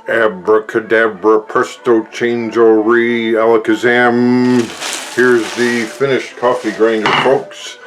Abracadabra, presto, change-o-ree, alakazam. Here's the finished coffee grinder, folks.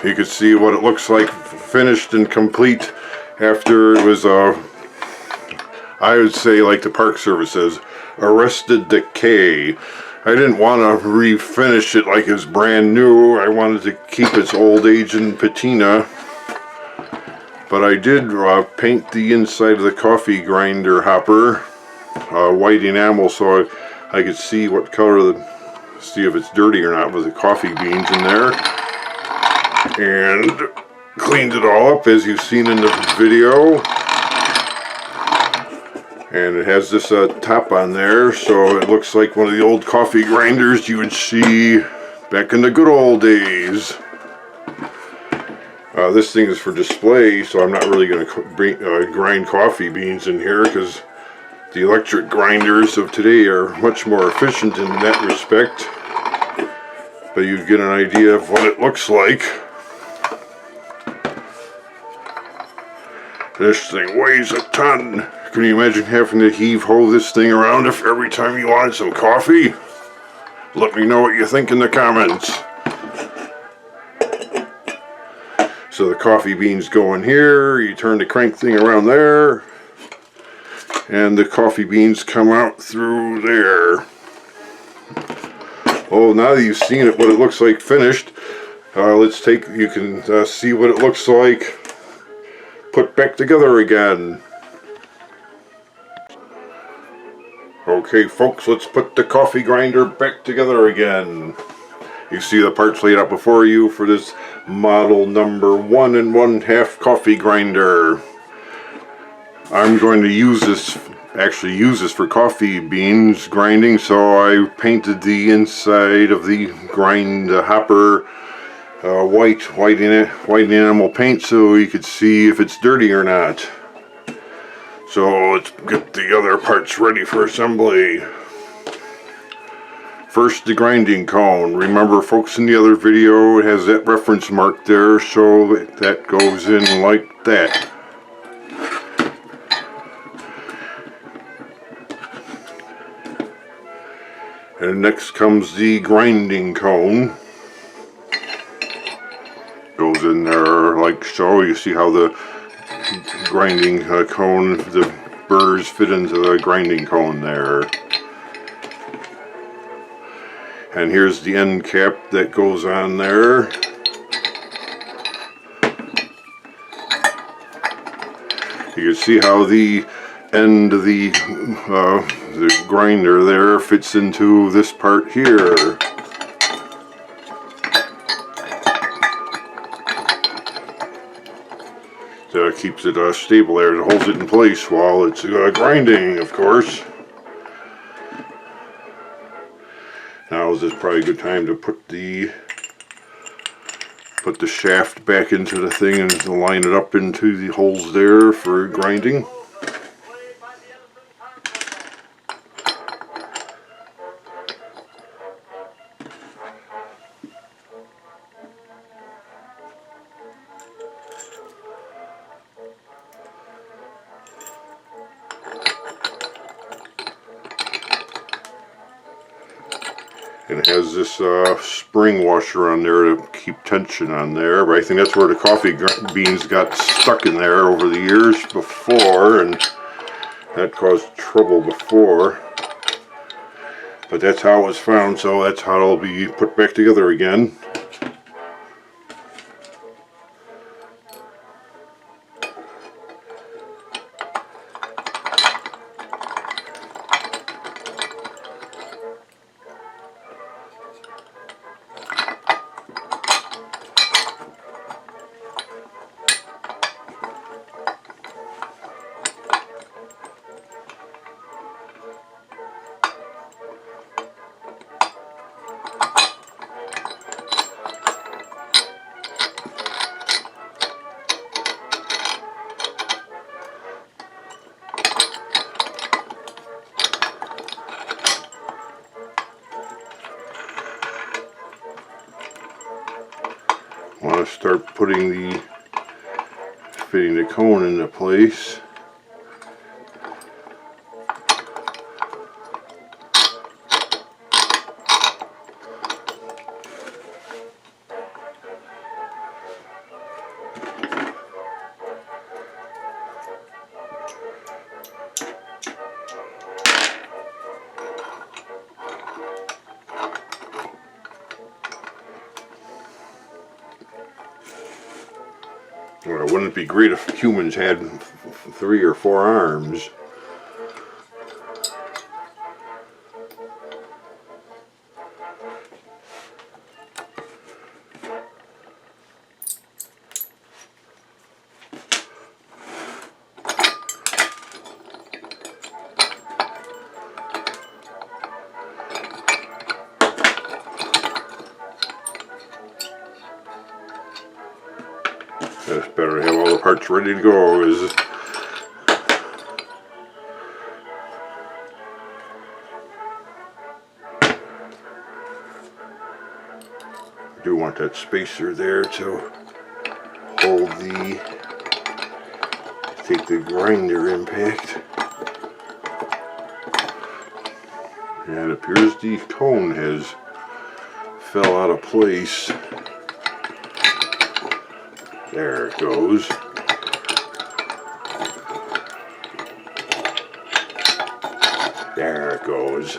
You can see what it looks like finished and complete after it was, I would say, like the Park Service says, arrested decay. I didn't want to refinish it like it was brand new. I wanted to keep its old age and patina. But I did paint the inside of the coffee grinder hopper white enamel so I could see what color, see if it's dirty or not with the coffee beans in there. And cleaned it all up as you've seen in the video. And it has this top on there, so it looks like one of the old coffee grinders you would see back in the good old days. This thing is for display, so I'm not really going to grind coffee beans in here because the electric grinders of today are much more efficient in that respect. But you get an idea of what it looks like. This thing weighs a ton. Can you imagine having to heave-ho this thing around if every time you wanted some coffee? Let me know what you think in the comments. So the coffee beans go in here, you turn the crank thing around there, and the coffee beans come out through there. Oh, now that you've seen it, what it looks like finished, you can see what it looks like put back together again. Okay folks, let's put the coffee grinder back together again. You see the parts laid out before you for this model number 1 1/2 coffee grinder. I'm going to use this for coffee beans grinding, so I painted the inside of the hopper white enamel paint so you could see if it's dirty or not. So let's get the other parts ready for assembly. First, the grinding cone. Remember, folks, in the other video it has that reference mark there, so that goes in like that. And next comes the grinding cone. Goes in there like so. You see how the grinding cone, the burrs fit into the grinding cone there. And here's the end cap that goes on there. You can see how the end of the grinder there fits into this part here. So it keeps it stable there. It holds it in place while it's grinding, of course. Now is probably a good time to put the shaft back into the thing and line it up into the holes there for grinding. And it has this spring washer on there to keep tension on there, but I think that's where the coffee beans got stuck in there over the years before, and that caused trouble before. But that's how it was found, so that's how it'll be put back together again. Want to start fitting the cone into place. be great if humans had 3 or 4 arms. It's better to have all the parts ready to go. I do want that spacer there to hold take the grinder impact. And it appears the cone has fell out of place. There it goes. There it goes.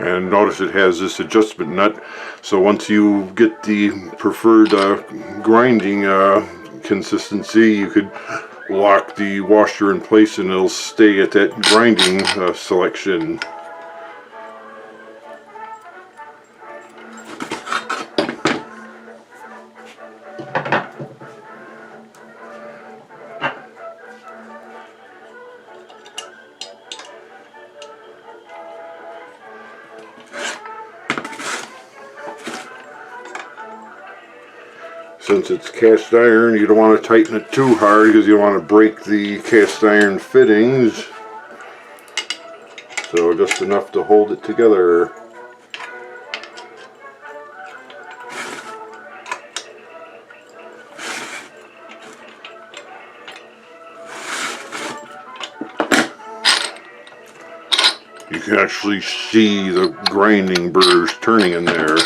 And notice it has this adjustment nut, so once you get the preferred grinding consistency, you could lock the washer in place and it'll stay at that grinding selection. Since it's cast iron, you don't want to tighten it too hard because you don't want to break the cast iron fittings. So just enough to hold it together. You can actually see the grinding burrs turning in there.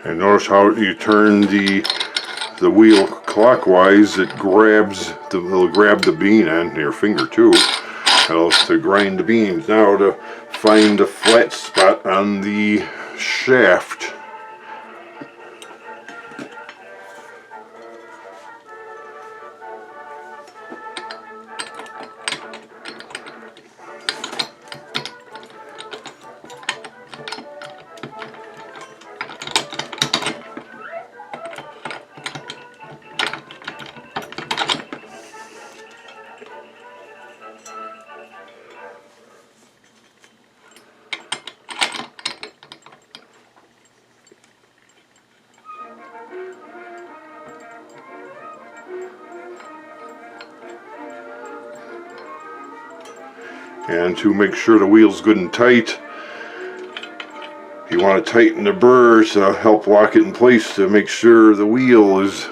And notice how you turn the wheel clockwise, it'll grab the bean on your finger too. To grind the beans. Now to find the flat spot on the shaft. And to make sure the wheel's good and tight, you want to tighten the burrs to help lock it in place to make sure the wheel is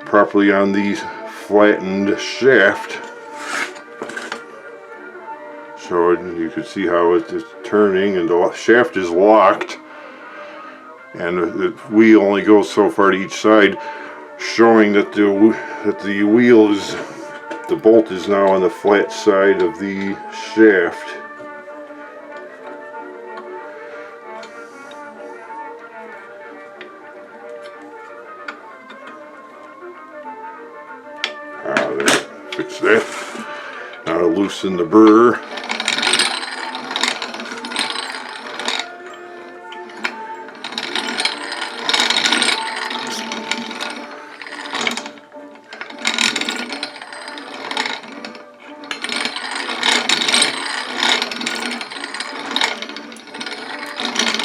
properly on the flattened shaft. So you can see how it is turning and the shaft is locked and the wheel only goes so far to each side, showing that the wheel is, the bolt is now on the flat side of the shaft. There, fix that. Now loosen the burr.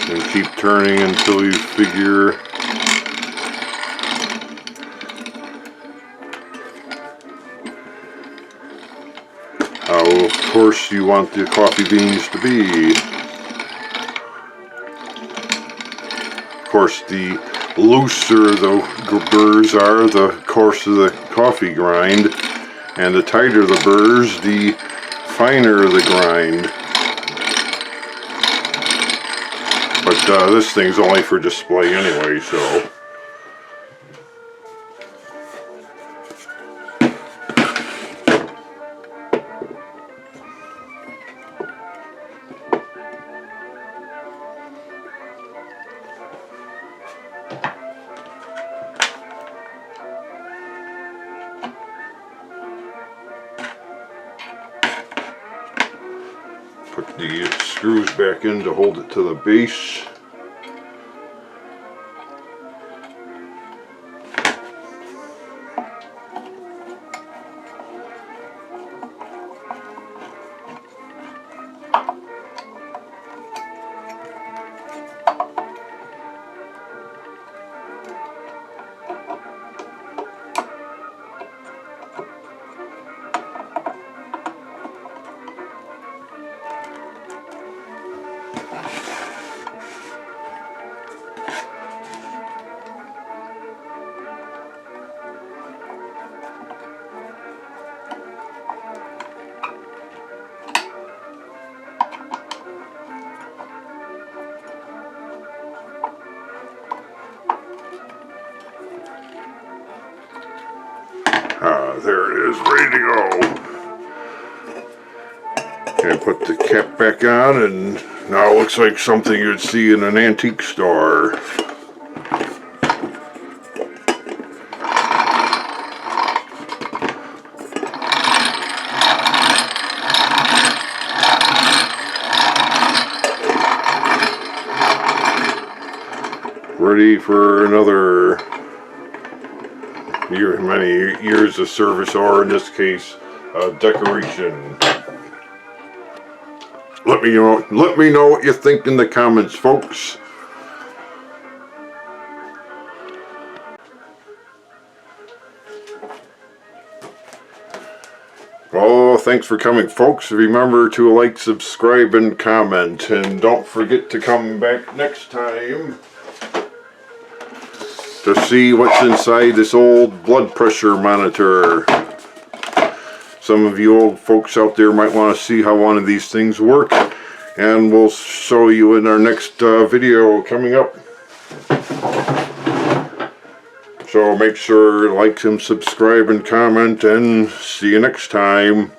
And keep turning until you figure how coarse you want the coffee beans to be. Of course, the looser the burrs are, the coarser the coffee grind, and the tighter the burrs, the finer the grind. But this thing's only for display anyway, so. Put the screws back in to hold it to the base. There it is, ready to go. And put the cap back on, and now it looks like something you'd see in an antique store. Ready for another many years of service, or in this case, decoration. Let me know what you think in the comments, folks. Oh, thanks for coming, folks. Remember to like, subscribe, and comment, and don't forget to come back next time to see what's inside this old blood pressure monitor. Some of you old folks out there might want to see how one of these things work, and we'll show you in our next video coming up. So make sure to like and subscribe and comment, and see you next time.